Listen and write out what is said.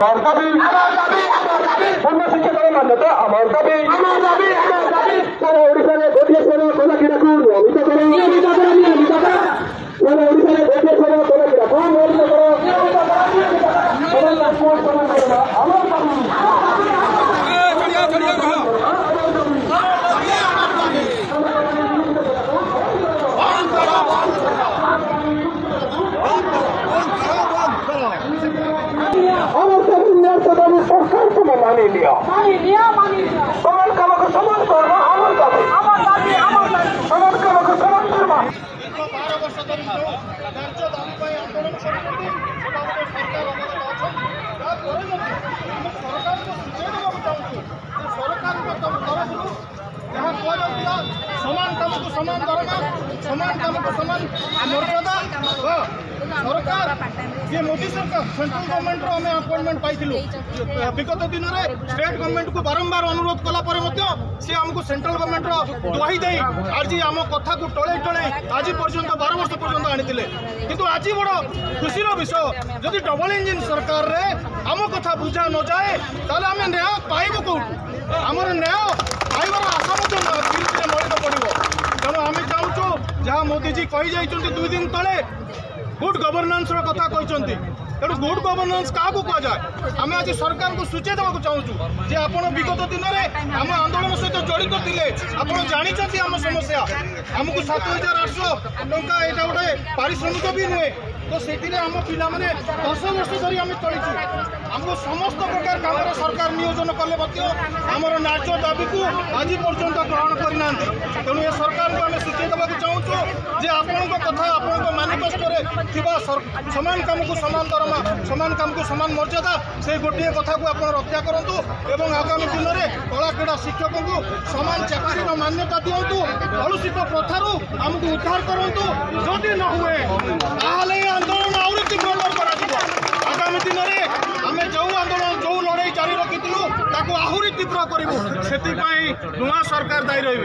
আমার দাবি পূর্ণ শিক্ষার মান্যতা আমার দাবি সারা ওড়িশারে গোটিয়ে সর কলাকিরাকু নিয়মিত করো সারা ওড়িশারে গোটিয়ে সর কলাকিরাকু নিয়মিত করো আমার দাবি सरकार को मानी लिया समान काम को समान करना আমার দাবি समान काम को समान करना 12 वर्ष धरी न्याय्य दाबी पर आंदोलन सरकार समान काम को समान दरमा समान काम को समान मर्यादा सरकार ये मोदी सरकार सेंट्रल गवर्नमेंट रो हमें अपॉइंटमेंट पाइथिलु विगत दिन रे स्टेट गवर्नमेंट को बारंबार अनुरोध कला पर से हमको सेंट्रल गवर्नमेंट रो दुहाई दे आज आम कथा को टळे टळे आज पर्यंत 12 वर्ष पर्यंत आनिथिले किंतु आज बड़ खुशीर विषय जदि डबल इंजिन सरकार रे आम कथा बुझा न जाए ताले आम न्याय पाइबो कोठु हमर न्याय पाइबार आशा मध्य मलित पड़ो तेणु आम चाहूँ जहाँ मोदीजी कही जाइछन्ति 2 दिन तले गुड गवर्नेंस कथा कहते तेणु गुड गवर्नेंस क्या कहुए आम आज सरकार को सूचे देवाक चाहूँ जे आप विगत दिन में आम आंदोलन सहित जड़ित थे आप जानते आम समस्या आमको 7,800 टंका यहाँ गोटे पारिश्रमिक भी नुहे तो से आम पिला मैंने 10 वर्ष धरी आम चलीचु आमको समस्त प्रकार काम सरकार नियोजन कले आमर न्याय्य दाबी को आज पर्यंत ग्रहण करना तेणु ये सरकार को आम सूचे देवाक चाहूँ जे आपण कथा आपण मैनिफेस्टो समान काम को समान दरमा समान काम को समान मर्यादा से गोटे कथा को आप रक्षा करूँ एवं आगामी दिन में कला क्रीड़ा शिक्षकों को समान चाकरी मान्यता दिंतु कलुषित प्रथारू आमको उद्धार करूँ जदि न हुए आंदोलन आहरी तीव्र आगामी दिन में आम जो आंदोलन जो लड़ाई जारी रखी आहरी तीव्र करूँ से नुआ सरकार दायी रही